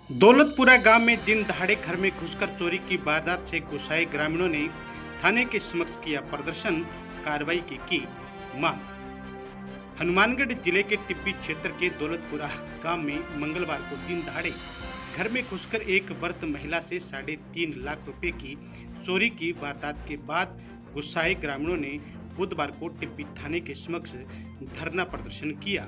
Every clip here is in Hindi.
दौलतपुरा गांव में दिन दहाड़े घर में घुसकर चोरी की वारदात से गुस्साए ग्रामीणों ने थाने के समक्ष किया प्रदर्शन, कार्रवाई की मांग। हनुमानगढ़ जिले के टिब्बी क्षेत्र के दौलतपुरा गांव में मंगलवार को दिन दहाड़े घर में घुसकर एक वृद्ध महिला से 3.5 लाख रुपए की चोरी की वारदात के बाद गुस्साए ग्रामीणों ने बुधवार को टिब्बी थाने के समक्ष धरना प्रदर्शन किया।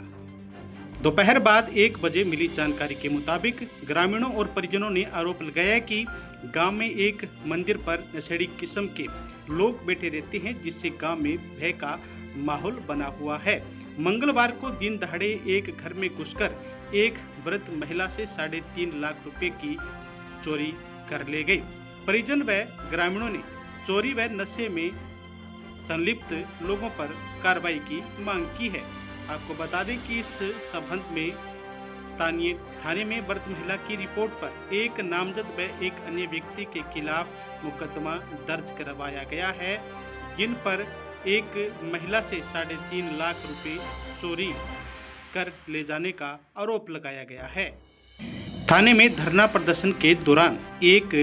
दोपहर बाद 1 बजे मिली जानकारी के मुताबिक ग्रामीणों और परिजनों ने आरोप लगाया कि गांव में एक मंदिर पर नशेड़ी किस्म के लोग बैठे रहते हैं, जिससे गांव में भय का माहौल बना हुआ है। मंगलवार को दिन दहाड़े एक घर में घुसकर एक वृद्ध महिला से 3.5 लाख रुपए की चोरी कर ले गई। परिजन व ग्रामीणों ने चोरी व नशे में संलिप्त लोगों पर कार्रवाई की मांग की है। आपको बता दें कि इस संबंध में स्थानीय थाने में वृद्ध महिला की रिपोर्ट पर एक नामजद व एक अन्य व्यक्ति के खिलाफ मुकदमा दर्ज करवाया गया है, जिन पर एक महिला से 3.5 लाख रुपए चोरी कर ले जाने का आरोप लगाया गया है। थाने में धरना प्रदर्शन के दौरान एक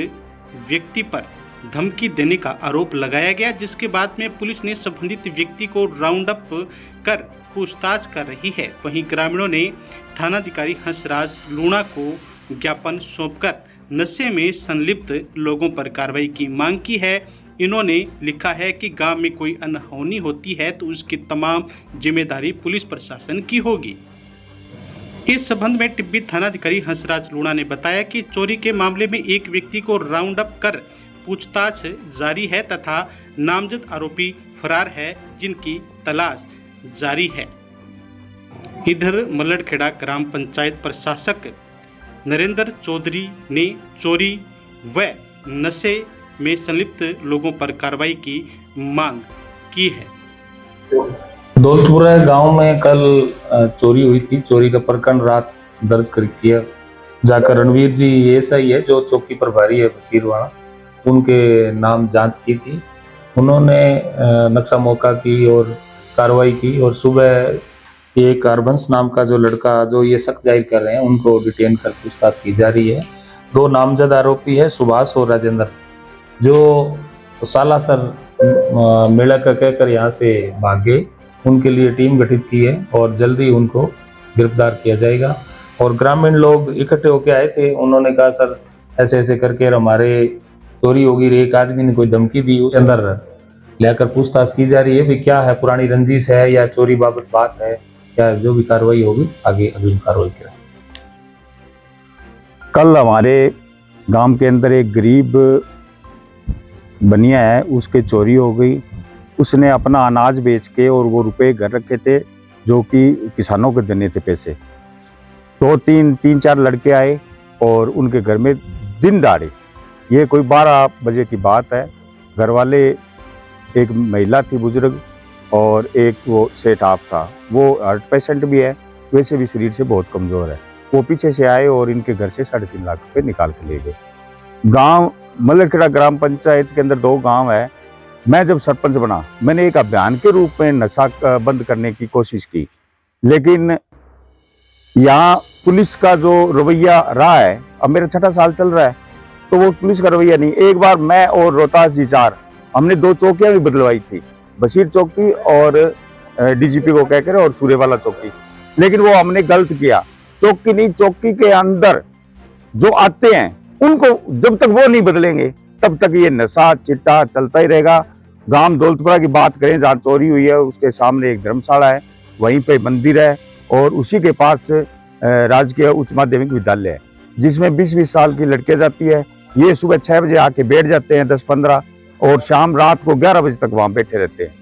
व्यक्ति पर धमकी देने का आरोप लगाया गया, जिसके बाद में पुलिस ने संबंधित व्यक्ति को राउंड अप कर पूछताछ कर रही है। वहीं ग्रामीणों ने थानाधिकारी हंसराज लूणा को ज्ञापन सौंपकर नशे में संलिप्त लोगों पर कार्रवाई की मांग की है। इन्होंने लिखा है कि गांव में कोई अनहोनी होती है तो उसकी तमाम जिम्मेदारी पुलिस प्रशासन की होगी। इस संबंध में टिब्बी थानाधिकारी हंसराज लूणा ने बताया कि चोरी के मामले में एक व्यक्ति को राउंड अप कर पूछताछ जारी है तथा नामजद आरोपी फरार है, जिनकी तलाश जारी है। इधर मल्लड़खेड़ा ग्राम पंचायत प्रशासक नरेंद्र चौधरी ने चोरी व नशे में संलिप्त लोगों पर कार्रवाई की मांग की है। दौलतपुरा गांव में कल चोरी हुई थी। चोरी का प्रकरण रात दर्ज कर किया जाकर रणवीर जी एएसआई है जो चौकी प्रभारी है बसीरवाड़ा, उनके नाम जांच की थी। उन्होंने नक्शा मौका की और कार्रवाई की और सुबह एक हरबंस नाम का जो लड़का जो ये शक जाहिर कर रहे हैं उनको डिटेन कर पूछताछ की जा रही है। 2 नामजद आरोपी है सुभाष और राजेंद्र, जो सालासर मेला का कहकर यहाँ से भाग गए। उनके लिए टीम गठित की है और जल्दी उनको गिरफ्तार किया जाएगा। और ग्रामीण लोग इकट्ठे होकर आए थे, उन्होंने कहा सर ऐसे ऐसे करके हमारे चोरी होगी। एक आदमी ने कोई धमकी दी, उस अंदर लेकर पूछताछ की जा रही है भी क्या है, पुरानी रंजिश है या चोरी बाबत बात है, या जो भी कार्रवाई होगी आगे अगली कार्रवाई करें। कल हमारे गांव के अंदर एक गरीब बनिया है, उसके चोरी हो गई। उसने अपना अनाज बेच के और वो रुपए घर रखे थे जो कि किसानों को देने थे पैसे। तो तीन चार लड़के आए और उनके घर में दिन दहाड़े, ये कोई 12 बजे की बात है, घर वाले, एक महिला थी बुजुर्ग और एक वो सेठ आप था, वो हार्ट पेशेंट भी है, वैसे भी शरीर से बहुत कमज़ोर है। वो पीछे से आए और इनके घर से 3.5 लाख रुपए निकाल के ले गए। गांव मल्लड़खेड़ा ग्राम पंचायत के अंदर 2 गांव है। मैं जब सरपंच बना, मैंने एक अभियान के रूप में नशा बंद करने की कोशिश की, लेकिन यहाँ पुलिस का जो रवैया रहा है, अब मेरा 6ठा साल चल रहा है, तो वो पुलिस का रवैया नहीं। एक बार मैं और रोहतास जी 4 हमने 2 चौकियां भी बदलवाई थी, बशीर चौकी और डीजीपी को कहकर और सूर्यवाला चौकी, लेकिन वो हमने गलत किया। चौकी नहीं, चौकी के अंदर जो आते हैं उनको जब तक वो नहीं बदलेंगे तब तक ये नशा चिट्टा चलता ही रहेगा। गांव दौलतपुरा की बात करें, जहाँ चोरी हुई है उसके सामने एक धर्मशाला है, वहीं पे मंदिर है और उसी के पास राजकीय उच्च माध्यमिक विद्यालय है, जिसमें 20-20 साल की लड़कियां जाती है। ये सुबह 6 बजे आके बैठ जाते हैं 10-15 और शाम रात को 11 बजे तक वहाँ बैठे रहते हैं।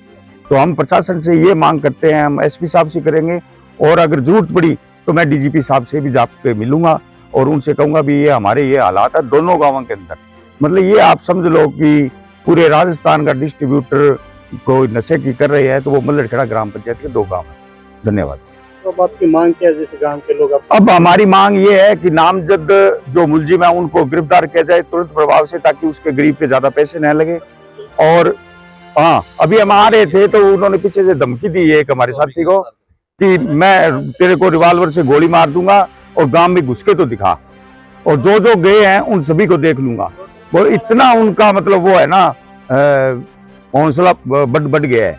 तो हम प्रशासन से ये मांग करते हैं, हम एसपी साहब से करेंगे और अगर जरूरत पड़ी तो मैं डीजीपी साहब से भी जाके मिलूंगा और उनसे कहूँगा भी ये हमारे ये हालात है दोनों गाँवों के अंदर। मतलब ये आप समझ लो कि पूरे राजस्थान का डिस्ट्रीब्यूटर कोई नशे की कर रहे हैं, तो वो मल्लड़खेड़ा ग्राम पंचायत के 2 गाँव है। धन्यवाद। तो बात की मांग क्या है, जैसे गांव के लोग अब हमारी मांग ये है कि नामजद जो मुलजिम है उनको गिरफ्तार किया जाए तुरंत प्रभाव से, ताकि उसके गरीब पे ज्यादा पैसे न लगे। और हाँ, अभी हम आ रहे थे तो उन्होंने पीछे से धमकी दी एक हमारे साथी को कि मैं तेरे को रिवाल्वर से गोली मार दूंगा और गांव में घुस के तो दिखा। और जो जो गए हैं उन सभी को देख लूंगा। और इतना उनका मतलब वो है ना हौसला बढ़ गया है।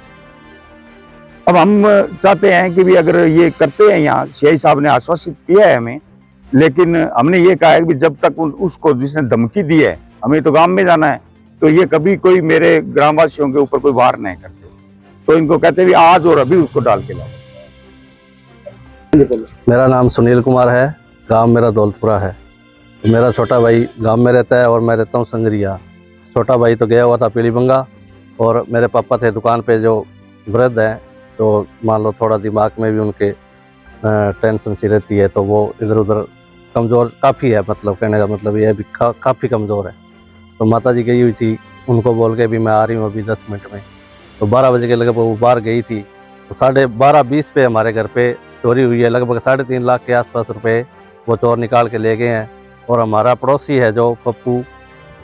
अब हम चाहते हैं कि भी अगर ये करते हैं, यहाँ सीआई साहब ने आश्वासित किया है हमें, लेकिन हमने ये कहा है कि जब तक उसको जिसने धमकी दी है, हमें तो गांव में जाना है, तो ये कभी कोई मेरे ग्रामवासियों के ऊपर कोई वार नहीं करते। तो इनको कहते भी आज और अभी उसको डाल के लाओ। मेरा नाम सुनील कुमार है, गांव मेरा दौलतपुरा है। मेरा छोटा भाई गांव में रहता है और मैं रहता हूँ संगरिया। छोटा भाई तो गया हुआ था पीलीबंगा, और मेरे पापा थे दुकान पे जो वृद्ध हैं, तो मान लो थोड़ा दिमाग में भी उनके टेंशन सी रहती है, तो वो इधर उधर कमज़ोर काफ़ी है। मतलब कहने का मतलब ये भी काफ़ी कमज़ोर है। तो माता जी गई हुई थी, उनको बोल के भी मैं आ रही हूँ अभी 10 मिनट में। तो 12 बजे के लगभग वो बाहर गई थी, तो 12:30 पे हमारे घर पे चोरी हुई है। लगभग 3.5 लाख के आसपास रुपए वो चोर निकाल के ले गए हैं। और हमारा पड़ोसी है जो पप्पू,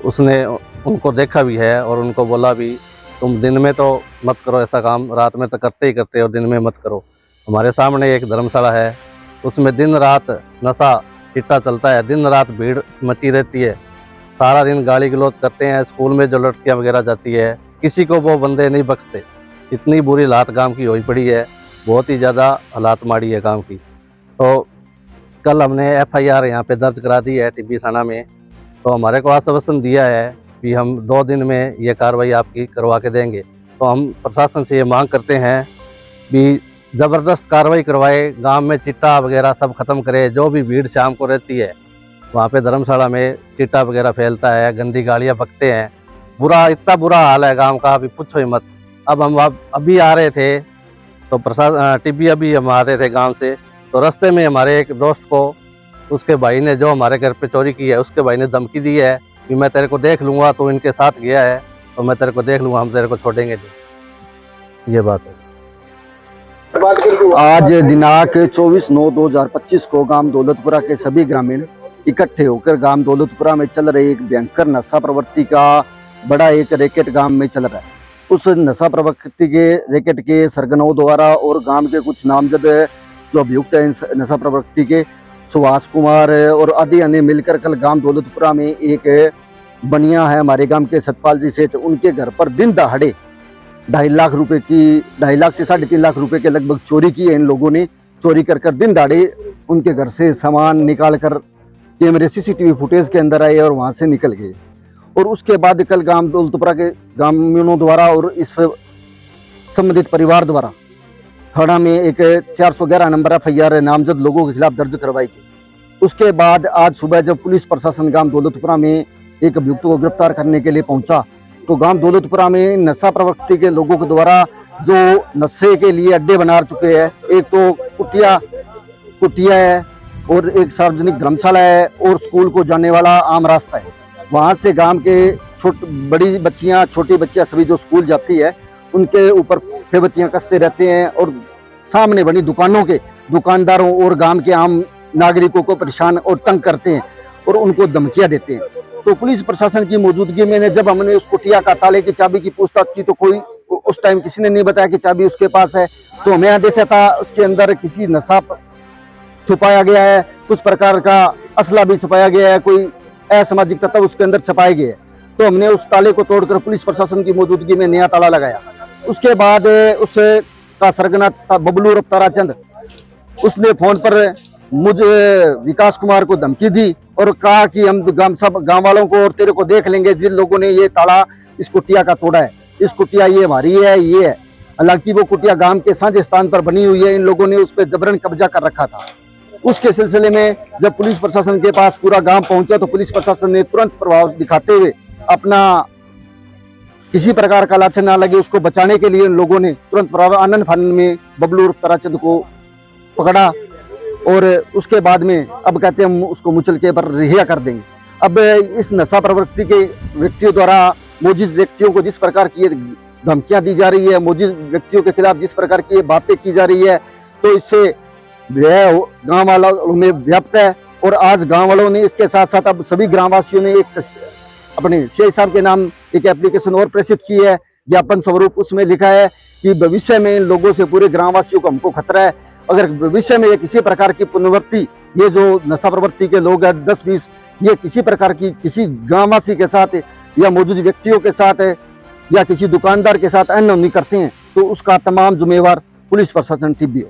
उसने उनको देखा भी है और उनको बोला भी तुम दिन में तो मत करो ऐसा काम, रात में तो करते ही करते और दिन में मत करो। हमारे सामने एक धर्मशाला है, उसमें दिन रात नशा चिट्टा चलता है, दिन रात भीड़ मची रहती है, सारा दिन गाली गलौज करते हैं। स्कूल में जो लड़कियां वगैरह जाती है, किसी को वो बंदे नहीं बख्शते। इतनी बुरी हालात गांव की हुई पड़ी है, बहुत ही ज़्यादा हालात माड़ी है गांव की। तो कल हमने FIR यहाँ पे दर्ज करा दी है टिब्बी थाना में। तो हमारे को आश्वासन दिया है कि हम 2 दिन में ये कार्रवाई आपकी करवा के देंगे। तो हम प्रशासन से ये मांग करते हैं कि ज़बरदस्त कार्रवाई करवाए, गांव में चिट्टा वगैरह सब खत्म करे। जो भी भीड़ शाम को रहती है वहाँ पे धर्मशाला में चिट्टा वगैरह फैलता है, गंदी गालियाँ बकते हैं, इतना बुरा हाल है गांव का, अभी पूछो ही मत। अब हम अभी आ रहे थे, तो प्रशासन टिब्बी अभी हम आ रहे थे गांव से, तो रास्ते में हमारे एक दोस्त को उसके भाई ने, जो हमारे घर पे चोरी की है, उसके भाई ने धमकी दी है कि मैं तेरे को देख लूँगा, तो इनके साथ गया है तो मैं तेरे को देख लूँगा, हम तेरे को छोड़ेंगे नहीं। ये बात है। आज दिनांक 24/9/2025 को गांव दौलतपुरा के सभी ग्रामीण इकट्ठे होकर गांव दौलतपुरा में चल रहे एक भयंकर नशा प्रवृत्ति का बड़ा एक रैकेट गांव में चल रहा है। उस नशा प्रवृत्ति के रैकेट के सरगनों द्वारा और गांव के कुछ नामजद जो अभियुक्त हैं नशा प्रवृत्ति के, सुभाष कुमार और आदि अन्य मिलकर कल गांव दौलतपुरा में एक बनिया है हमारे गांव के सतपाल जी सेठ, उनके घर पर दिन दहाड़े 2.5 लाख रुपए की 2.5 लाख से 3.5 लाख रुपए के लगभग चोरी की है। इन लोगों ने चोरी कर दिन दहाड़े उनके घर से सामान निकाल कर कैमरे CCTV फुटेज के अंदर आए और वहां से निकल गए। और उसके बाद कल गांव दौलतपुरा के ग्रामीणों द्वारा और इस संबंधित परिवार द्वारा थाना में एक 411 नंबर FIR नामजद लोगों के खिलाफ दर्ज करवाई गई। उसके बाद आज सुबह जब पुलिस प्रशासन गांव दौलतपुरा में एक अभियुक्त को गिरफ्तार करने के लिए पहुंचा, तो गांव दौलतपुरा में नशा प्रवृत्ति के लोगों के द्वारा जो नशे के लिए अड्डे बना चुके हैं, एक तो कुटिया है और एक सार्वजनिक धर्मशाला है और स्कूल को जाने वाला आम रास्ता है। वहां से गांव के बड़ी बच्चियां, छोटी बच्चियां सभी जो स्कूल जाती है, उनके ऊपर फेबत्तियां कसते रहते हैं और सामने बनी दुकानों के दुकानदारों और गांव के आम नागरिकों को परेशान और तंग करते हैं और उनको धमकियां देते हैं। तो पुलिस प्रशासन की मौजूदगी में जब हमने उस कुटिया का ताले की चाबी की पूछताछ की, तो कोई उस टाइम किसी ने नहीं बताया कि चाबी उसके पास है। तो हमें आदेश था उसके अंदर किसी नशा छुपाया गया है, कुछ प्रकार का असला भी छुपाया गया है, कोई असामाजिक तत्व उसके अंदर छुपाए गए हैं। तो हमने उस ताले को तोड़कर पुलिस प्रशासन की मौजूदगी में नया ताला लगाया। उसके बाद उसका सरगना था बबलू ताराचंद, उसने फोन पर मुझे विकास कुमार को धमकी दी और कहा कि हम गांव वालों को और तेरे को देख लेंगे जिन लोगों ने ये ताला इस कुटिया का तोड़ा है। इस कुटिया ये हमारी है, ये है। हालांकि वो कुटिया गांव के साझे स्थान पर बनी हुई है, इन लोगों ने उस पर जबरन कब्जा कर रखा था। उसके सिलसिले में जब पुलिस प्रशासन के पास पूरा गांव पहुंचा, तो पुलिस प्रशासन ने तुरंत प्रभाव दिखाते हुए अपना किसी प्रकार का लाछन ना लगे उसको बचाने के लिए इन लोगों ने तुरंत आनंद फानन में बबलू ताराचंद को पकड़ा और उसके बाद में अब कहते हैं हम उसको मुचल के पर रिहा कर देंगे। अब इस नशा प्रवृत्ति के व्यक्तियों द्वारा मौजूद व्यक्तियों को जिस प्रकार की धमकियां दी जा रही है, मौजूद व्यक्तियों के खिलाफ जिस प्रकार की बातें की जा रही है, तो इससे गांव वालों में व्याप्त है। और आज गांव वालों ने इसके साथ साथ अब सभी ग्रामवासियों ने एक अपने CI साहब के नाम एक एप्लीकेशन और प्रेषित की है, ज्ञापन स्वरूप। उसमें लिखा है कि भविष्य में इन लोगों से पूरे ग्रामवासियों को हमको खतरा है। अगर भविष्य में किसी प्रकार की पुनरावृत्ति, ये जो नशा प्रवृत्ति के लोग हैं 10-20 ये किसी प्रकार की किसी गांववासी के साथ या मौजूद व्यक्तियों के साथ है या किसी दुकानदार के साथ अनहोनी करते हैं तो उसका तमाम जिम्मेवार पुलिस प्रशासन टिब्बी हो।